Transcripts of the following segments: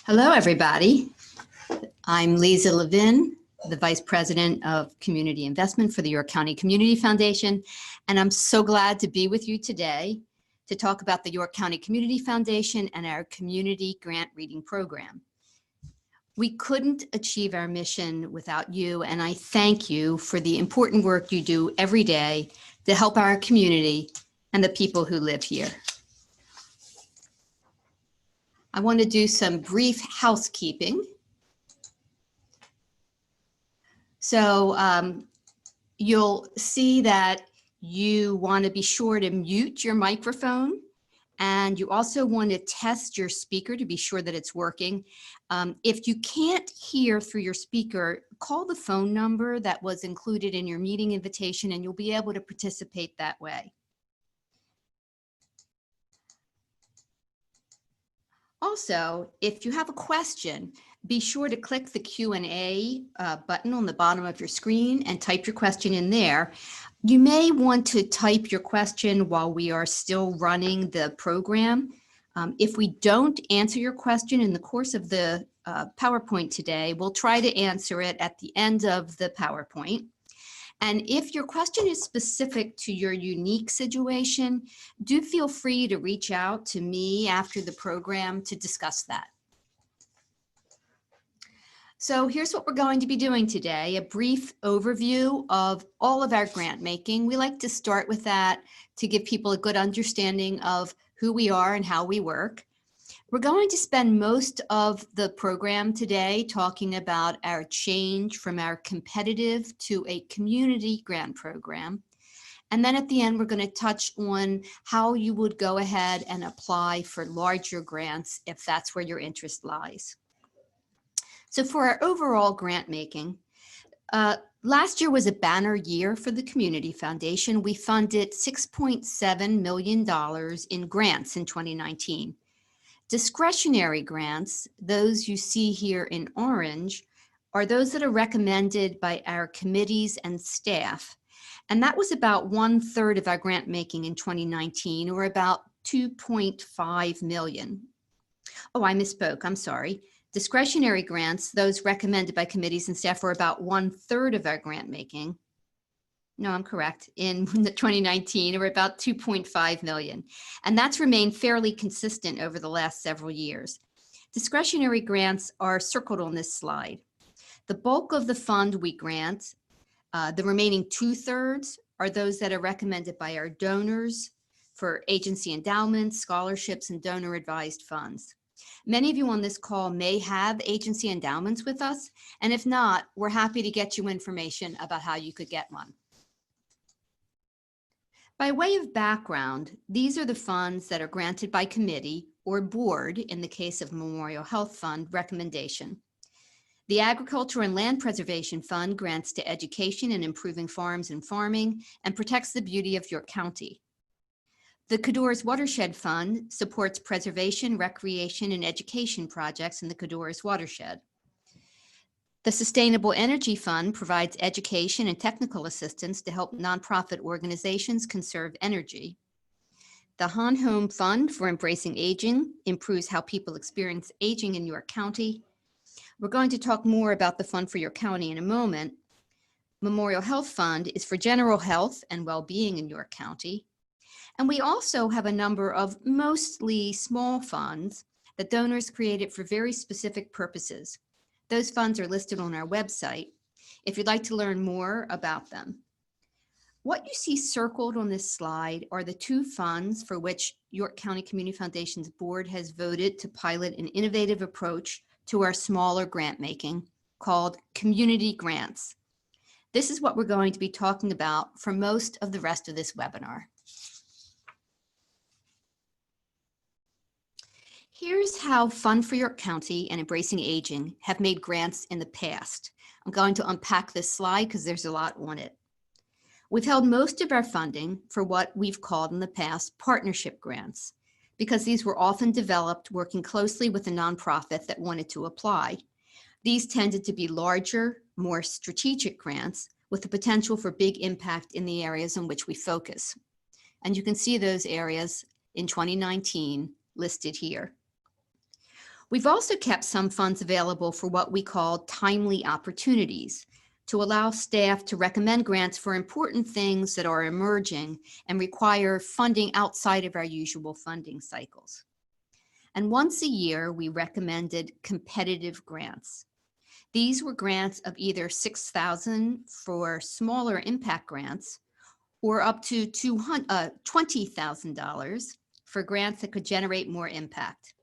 Hello, everybody. I'm Lisa Levin, the Vice President of Community Investment for the York County Community Foundation, and I'm so glad to be with you today to talk about the York County Community Foundation and our Community Grant Reading Program. We couldn't achieve our mission without you, and I thank you for the important work you do every day to help our community and the people who live here. I want to do some brief housekeeping. So you'll see that you want to be sure to mute your microphone, and you also want to test your speaker to be sure that it's working. If you can't hear through your speaker, call the phone number that was included in your meeting invitation and you'll be able to participate that way. Also, if you have a question, be sure to click the Q&A button on the bottom of your screen and type your question in there. You may want to type your question while we are still running the program. If we don't answer your question in the course of the PowerPoint today, we'll try to answer it at the end of the PowerPoint. And if your question is specific to your unique situation, do feel free to reach out to me after the program to discuss that. So here's what we're going to be doing today, a brief overview of all of our grant making. We like to start with that to give people a good understanding of who we are and how we work. We're going to spend most of the program today talking about our change from our competitive to a community grant program. And then at the end, we're going to touch on how you would go ahead and apply for larger grants if that's where your interest lies. So for our overall grant making, last year was a banner year for the Community Foundation. We funded $6.7 million in grants in 2019. Discretionary grants, those you see here in orange, are those that are recommended by our committees and staff. And that was about 1/3 of our grant making in 2019, or about $2.5 million. Oh, I misspoke, I'm sorry. Discretionary grants, those recommended by committees and staff, were about 1/3 of our grant making. No, I'm correct. In the 2019, we're about 2.5 million. And that's remained fairly consistent over the last several years. Discretionary grants are circled on this slide. The bulk of the fund we grant, the remaining 2/3, are those that are recommended by our donors for agency endowments, scholarships, and donor advised funds. Many of you on this call may have agency endowments with us, and if not, we're happy to get you information about how you could get one. By way of background, these are the funds that are granted by committee or board in the case of Memorial Health Fund recommendation. The Agriculture and Land Preservation Fund grants to education and improving farms and farming and protects the beauty of York County. The Cadores Watershed Fund supports preservation, recreation, and education projects in the Cadores watershed. The Sustainable Energy Fund provides education and technical assistance to help nonprofit organizations conserve energy. The Han Home Fund for Embracing Aging improves how people experience aging in York County. We're going to talk more about the fund for York County in a moment. Memorial Health Fund is for general health and well-being in York County. And we also have a number of mostly small funds that donors created for very specific purposes. Those funds are listed on our website if you'd like to learn more about them. What you see circled on this slide are the 2 funds for which York County Community Foundation's board has voted to pilot an innovative approach to our smaller grant making called community grants. This is what we're going to be talking about for most of the rest of this webinar. Here's how Fund for York County and Embracing Aging have made grants in the past. I'm going to unpack this slide because there's a lot on it. We've held most of our funding for what we've called in the past partnership grants, because these were often developed working closely with a nonprofit that wanted to apply. These tended to be larger, more strategic grants with the potential for big impact in the areas in which we focus. And you can see those areas in 2019 listed here. We've also kept some funds available for what we call timely opportunities, to allow staff to recommend grants for important things that are emerging and require funding outside of our usual funding cycles. And once a year, we recommended competitive grants. These were grants of either $6,000 for smaller impact grants or up to $20,000 for grants that could generate more impact.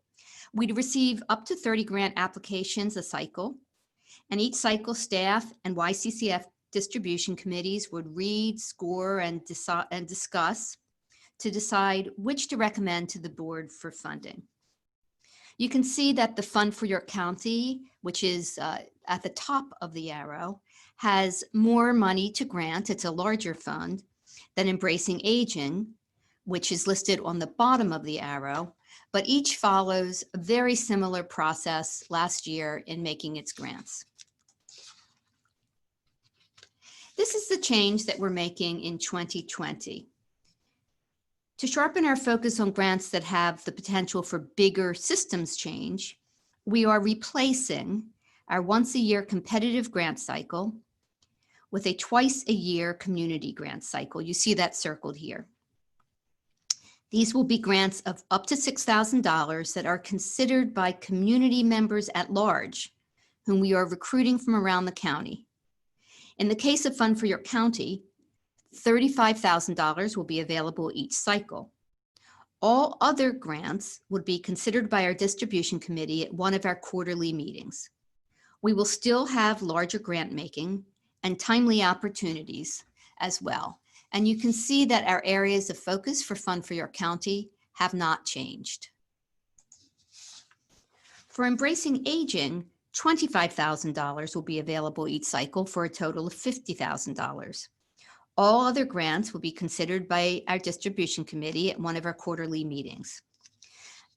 We'd receive up to 30 grant applications a cycle, and each cycle staff and YCCF distribution committees would read, score, and discuss to decide which to recommend to the board for funding. You can see that the Fund for York County, which is at the top of the arrow, has more money to grant. It's a larger fund than Embracing Aging, which is listed on the bottom of the arrow, but each follows a very similar process last year in making its grants. This is the change that we're making in 2020. To sharpen our focus on grants that have the potential for bigger systems change, we are replacing our once-a-year competitive grant cycle with a twice-a-year community grant cycle. You see that circled here. These will be grants of up to $6,000 that are considered by community members at large, whom we are recruiting from around the county. In the case of Fund for York County, $35,000 will be available each cycle. All other grants would be considered by our distribution committee at one of our quarterly meetings. We will still have larger grant making and timely opportunities as well. And you can see that our areas of focus for Fund for York County have not changed. For Embracing Aging, $25,000 will be available each cycle for a total of $50,000. All other grants will be considered by our distribution committee at one of our quarterly meetings.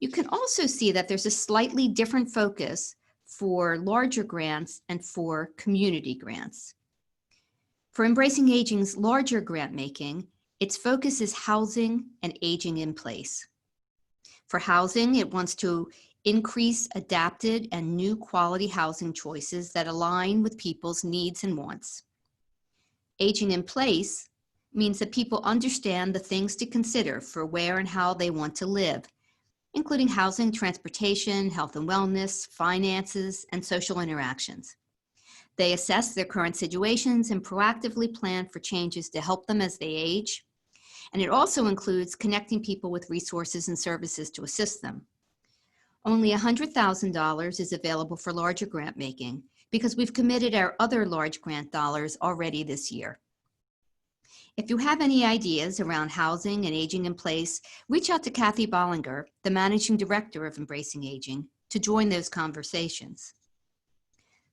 You can also see that there's a slightly different focus for larger grants and for community grants. For Embracing Aging's larger grant making, its focus is housing and aging in place. For housing, it wants to increase adapted and new quality housing choices that align with people's needs and wants. Aging in place means that people understand the things to consider for where and how they want to live, including housing, transportation, health and wellness, finances, and social interactions. They assess their current situations and proactively plan for changes to help them as they age. And it also includes connecting people with resources and services to assist them. Only $100,000 is available for larger grant making because we've committed our other large grant dollars already this year. If you have any ideas around housing and aging in place, reach out to Kathy Bollinger, the Managing Director of Embracing Aging, to join those conversations.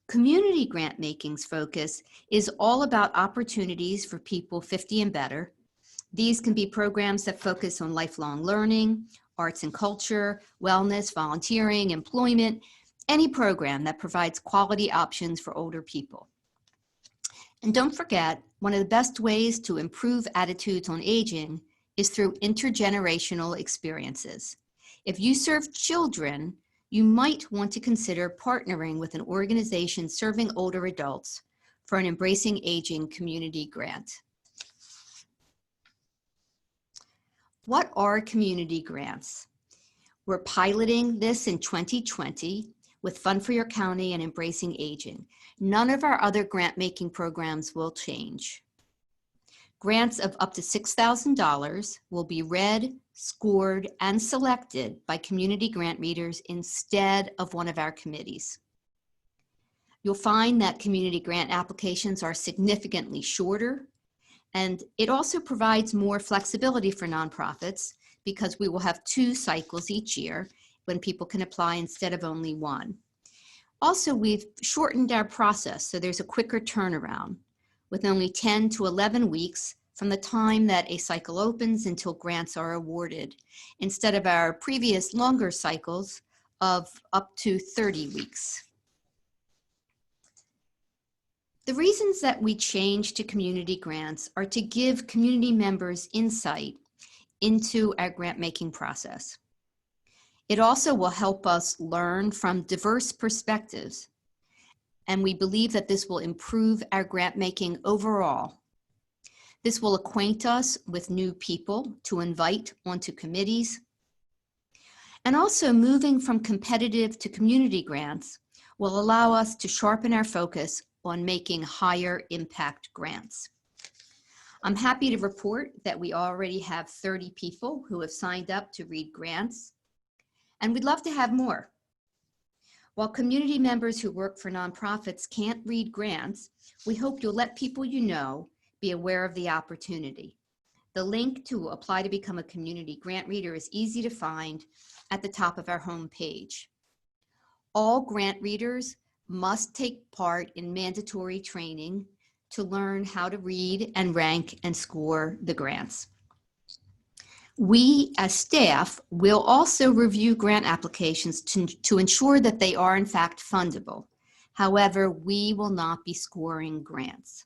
Community grant making's focus is all about opportunities for people 50 and better. These can be programs that focus on lifelong learning, arts and culture, wellness, volunteering, employment, any program that provides quality options for older people. And don't forget, one of the best ways to improve attitudes on aging is through intergenerational experiences. If you serve children, you might want to consider partnering with an organization serving older adults for an Embracing Aging community grant. What are community grants? We're piloting this in 2020 with Fund for York County and Embracing Aging. None of our other grant-making programs will change. Grants of up to $6,000 will be read, scored, and selected by community grant readers instead of one of our committees. You'll find that community grant applications are significantly shorter, and it also provides more flexibility for nonprofits because we will have 2 cycles each year when people can apply instead of only 1. Also, we've shortened our process, so there's a quicker turnaround with only 10 to 11 weeks from the time that a cycle opens until grants are awarded, instead of our previous longer cycles of up to 30 weeks. The reasons that we changed to community grants are to give community members insight into our grant-making process. It also will help us learn from diverse perspectives, and we believe that this will improve our grant making overall. This will acquaint us with new people to invite onto committees. And also, moving from competitive to community grants will allow us to sharpen our focus on making higher impact grants. I'm happy to report that we already have 30 people who have signed up to read grants, and we'd love to have more. While community members who work for nonprofits can't read grants, we hope you'll let people you know be aware of the opportunity. The link to apply to become a community grant reader is easy to find at the top of our homepage. All grant readers must take part in mandatory training to learn how to read and rank and score the grants. We, as staff, will also review grant applications to ensure that they are in fact fundable. However, we will not be scoring grants.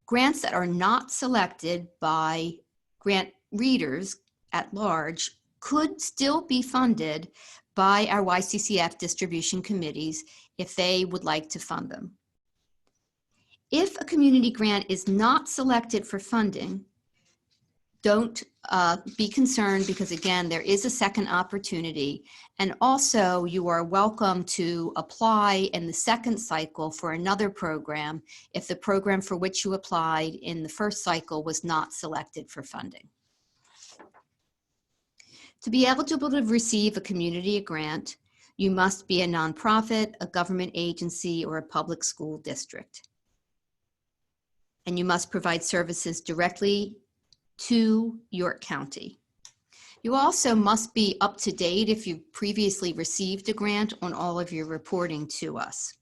Grants that are not selected by grant readers at large could still be funded by our YCCF distribution committees if they would like to fund them. If a community grant is not selected for funding, don't be concerned, because again, there is a second opportunity. And also you are welcome to apply in the second cycle for another program if the program for which you applied in the first cycle was not selected for funding. To be eligible to receive a community grant, you must be a nonprofit, a government agency, or a public school district. And you must provide services directly to York County. You also must be up to date if you previously received a grant on all of your reporting to us.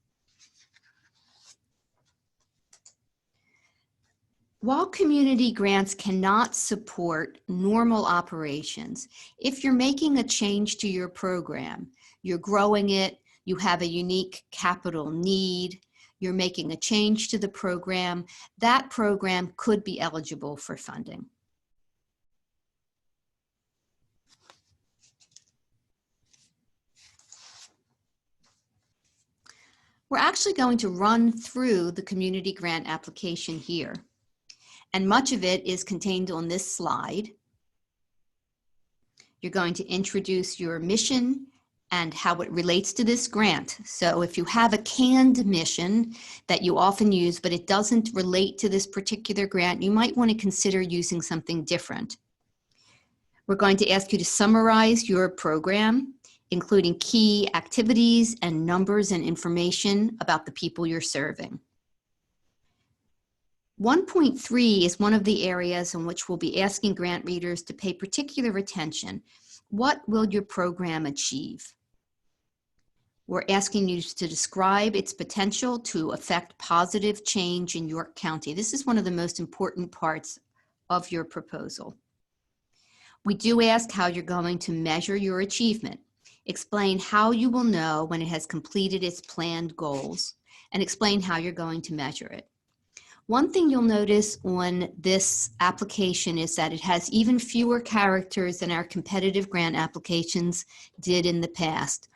While community grants cannot support normal operations, if you're making a change to your program, you're growing it, you have a unique capital need, you're making a change to the program, that program could be eligible for funding. We're actually going to run through the community grant application here, and much of it is contained on this slide. You're going to introduce your mission and how it relates to this grant. So if you have a canned mission that you often use, but it doesn't relate to this particular grant, you might want to consider using something different. We're going to ask you to summarize your program, including key activities and numbers and information about the people you're serving. 1.3 is one of the areas in which we'll be asking grant readers to pay particular attention. What will your program achieve? We're asking you to describe its potential to affect positive change in York County. This is one of the most important parts of your proposal. We do ask how you're going to measure your achievement. Explain how you will know when it has completed its planned goals, and explain how you're going to measure it. One thing you'll notice on this application is that it has even fewer characters than our competitive grant applications did in the past.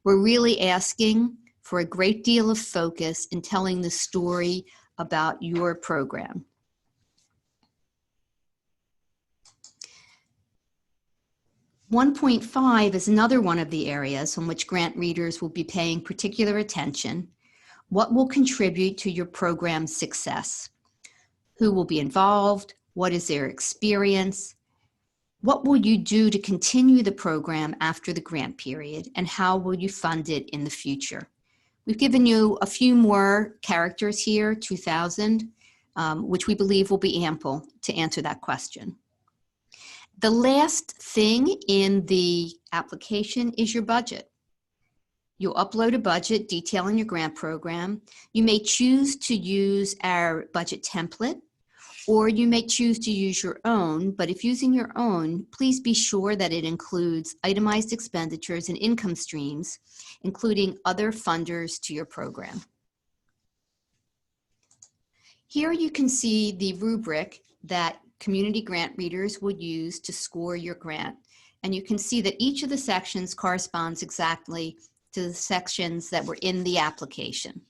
We're really asking for a great deal of focus in telling the story about your program. .5 is another one of the areas on which grant readers will be paying particular attention. What will contribute to your program's success? Who will be involved? What is their experience? What will you do to continue the program after the grant period? And how will you fund it in the future? We've given you a few more characters here, 2,000, which we believe will be ample to answer that question. The last thing in the application is your budget. You'll upload a budget detailing your grant program. You may choose to use our budget template, or you may choose to use your own, but if using your own, please be sure that it includes itemized expenditures and income streams, including other funders to your program. Here you can see the rubric that community grant readers will use to score your grant. And you can see that each of the sections corresponds exactly to the sections that were in the application.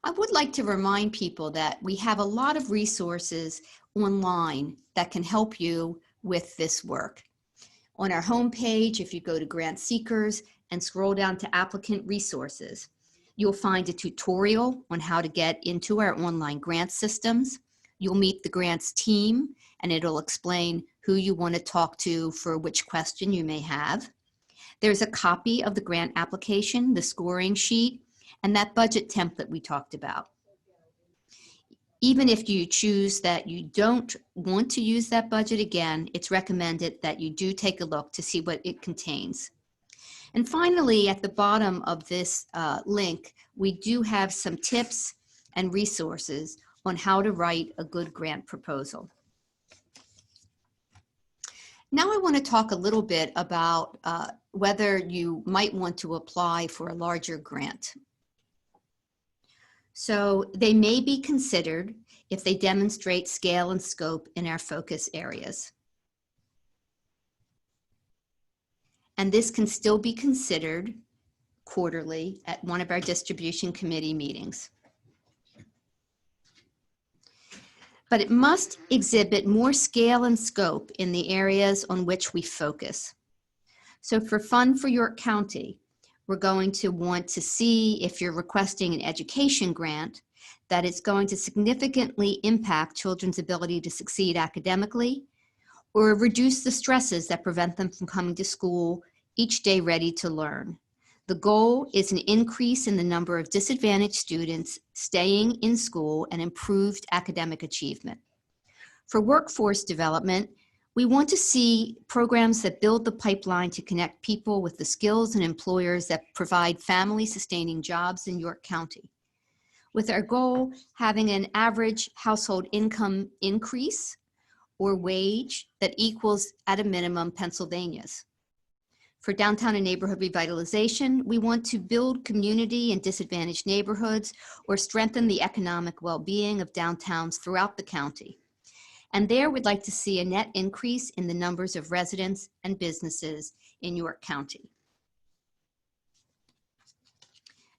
I would like to remind people that we have a lot of resources online that can help you with this work. On our homepage, if you go to Grant Seekers and scroll down to Applicant Resources, you'll find a tutorial on how to get into our online grant systems. You'll meet the grants team, and it'll explain who you want to talk to for which question you may have. There's a copy of the grant application, the scoring sheet, and that budget template we talked about. Even if you choose that you don't want to use that budget again, it's recommended that you do take a look to see what it contains. And finally, at the bottom of this link, we do have some tips and resources on how to write a good grant proposal. Now I want to talk a little bit about whether you might want to apply for a larger grant. So they may be considered if they demonstrate scale and scope in our focus areas. And this can still be considered quarterly at one of our distribution committee meetings. But it must exhibit more scale and scope in the areas on which we focus. So for Fund for York County, we're going to want to see if you're requesting an education grant, that it's going to significantly impact children's ability to succeed academically, or reduce the stresses that prevent them from coming to school each day ready to learn. The goal is an increase in the number of disadvantaged students staying in school and improved academic achievement. For workforce development, we want to see programs that build the pipeline to connect people with the skills and employers that provide family-sustaining jobs in York County. With our goal having an average household income increase or wage that equals at a minimum Pennsylvania's. For downtown and neighborhood revitalization, we want to build community in disadvantaged neighborhoods or strengthen the economic well-being of downtowns throughout the county. And there we'd like to see a net increase in the numbers of residents and businesses in York County.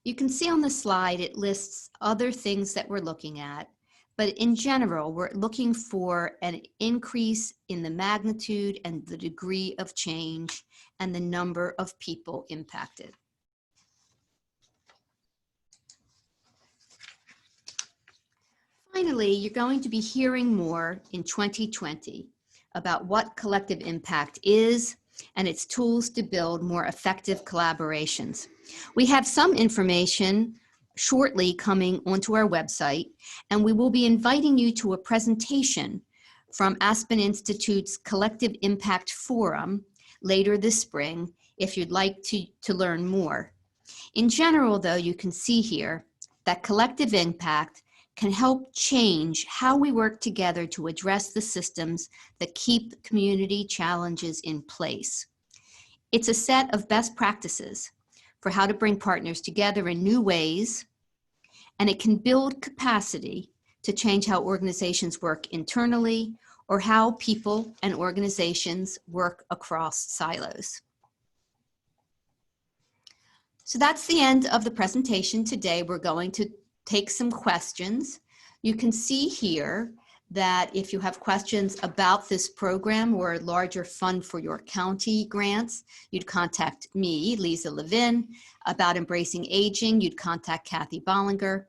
You can see on the slide, it lists other things that we're looking at, but in general, we're looking for an increase in the magnitude and the degree of change and the number of people impacted. Finally, you're going to be hearing more in 2020 about what collective impact is and its tools to build more effective collaborations. We have some information shortly coming onto our website, and we will be inviting you to a presentation from Aspen Institute's Collective Impact Forum later this spring if you'd like to learn more. In general, though, you can see here that collective impact can help change how we work together to address the systems that keep community challenges in place. It's a set of best practices for how to bring partners together in new ways, and it can build capacity to change how organizations work internally or how people and organizations work across silos. So that's the end of the presentation today. We're going to take some questions. You can see here that if you have questions about this program or a larger Fund for York County grants, you'd contact me, Lisa Levin. About embracing aging, you'd contact Kathy Bollinger.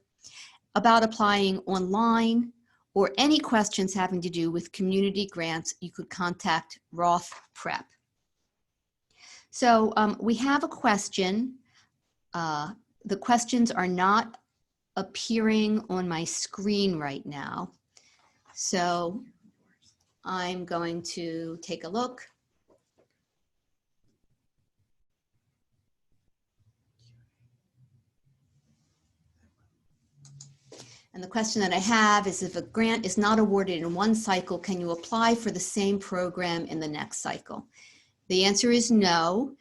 About applying online or any questions having to do with community grants, you could contact Roth Prep. So we have a question. The questions are not appearing on my screen right now. So I'm going to take a look. And the question that I have is, if a grant is not awarded in one cycle, can you apply for the same program in the next cycle? The answer is no.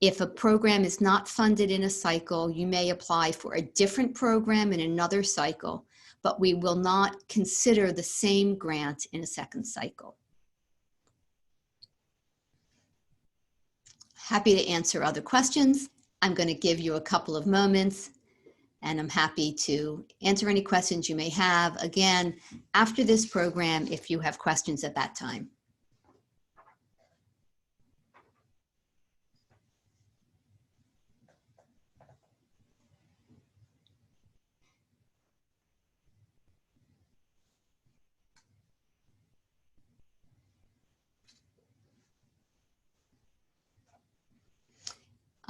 If a program is not funded in a cycle, you may apply for a different program in another cycle. but we will not consider the same grant in a second cycle. Happy to answer other questions. I'm going to give you a couple of moments, and I'm happy to answer any questions you may have. Again, after this program, if you have questions at that time.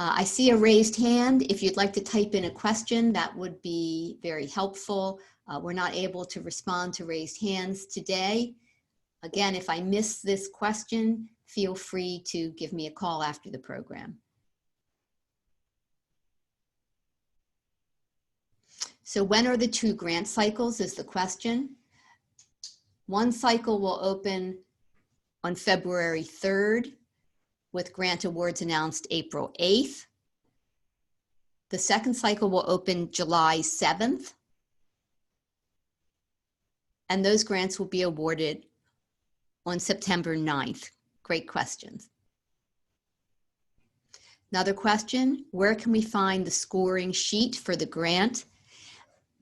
I see a raised hand. If you'd like to type in a question, that would be very helpful. We're not able to respond to raised hands today. Again, if I miss this question, feel free to give me a call after the program. So when are the 2 grant cycles is the question. One cycle will open on February 3rd, with grant awards announced April 8th. The second cycle will open July 7th. And those grants will be awarded on September 9th. Great questions. Another question, where can we find the scoring sheet for the grant?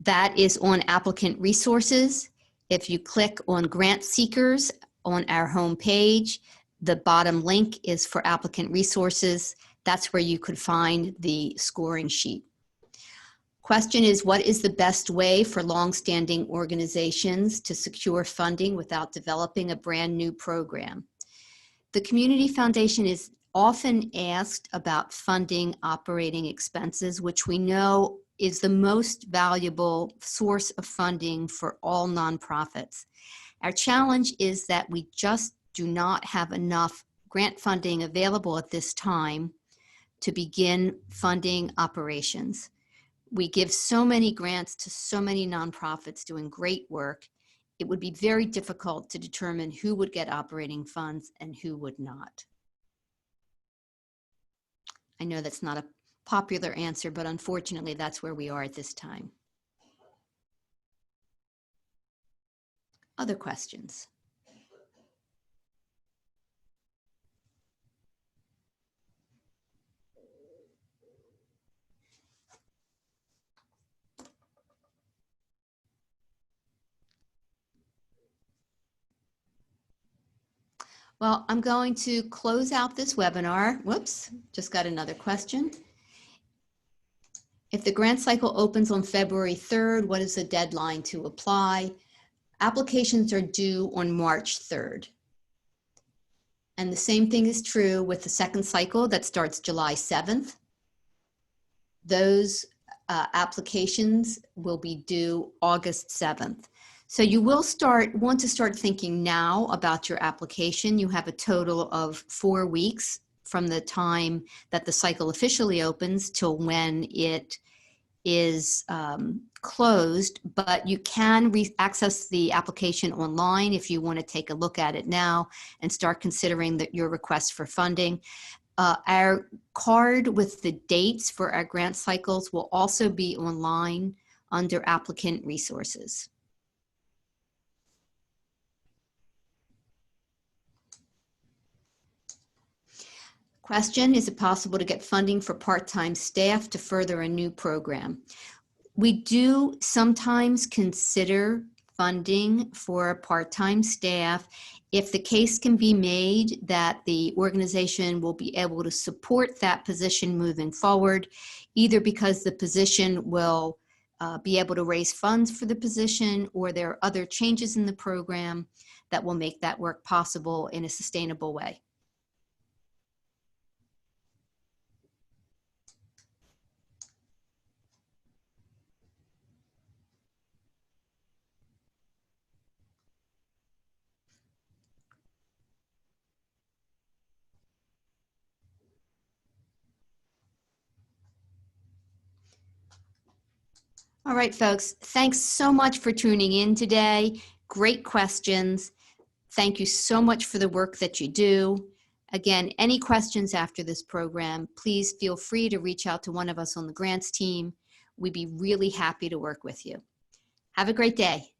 That is on Applicant Resources. If you click on Grant Seekers on our home page, the bottom link is for Applicant Resources. That's where you could find the scoring sheet. Question is, what is the best way for longstanding organizations to secure funding without developing a brand new program? The Community Foundation is often asked about funding operating expenses, which we know is the most valuable source of funding for all nonprofits. Our challenge is that we just do not have enough grant funding available at this time to begin funding operations. We give so many grants to so many nonprofits doing great work. It would be very difficult to determine who would get operating funds and who would not. I know that's not a popular answer, but unfortunately that's where we are at this time. Other questions? Well, I'm going to close out this webinar. Whoops, just got another question. If the grant cycle opens on February 3rd, what is the deadline to apply? Applications are due on March 3rd. And the same thing is true with the second cycle that starts July 7th. Those applications will be due August 7th. So you will want to start thinking now about your application. You have a total of 4 weeks from the time that the cycle officially opens till when it is closed, but you can access the application online if you want to take a look at it now and start considering your request for funding. Our card with the dates for our grant cycles will also be online under Applicant Resources. Question, is it possible to get funding for part-time staff to further a new program? We do sometimes consider funding for part-time staff if the case can be made that the organization will be able to support that position moving forward, either because the position will be able to raise funds for the position, or there are other changes in the program that will make that work possible in a sustainable way. All right, folks, thanks so much for tuning in today. Great questions. Thank you so much for the work that you do. Again, any questions after this program, please feel free to reach out to one of us on the grants team. We'd be really happy to work with you. Have a great day.